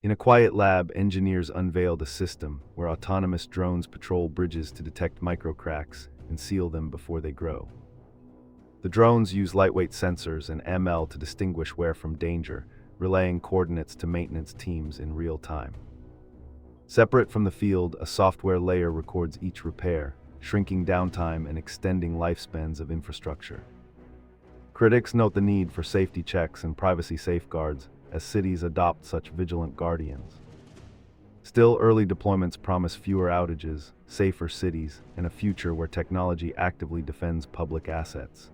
In a quiet lab, engineers unveiled a system where autonomous drones patrol bridges to detect microcracks and seal them before they grow. The drones use lightweight sensors and ML to distinguish wear from danger, relaying coordinates to maintenance teams in real time. Separate from the field, a software layer records each repair, shrinking downtime and extending lifespans of infrastructure. Critics note the need for safety checks and privacy safeguards as cities adopt such vigilant guardians. Still, early deployments promise fewer outages, safer cities, and a future where technology actively defends public assets.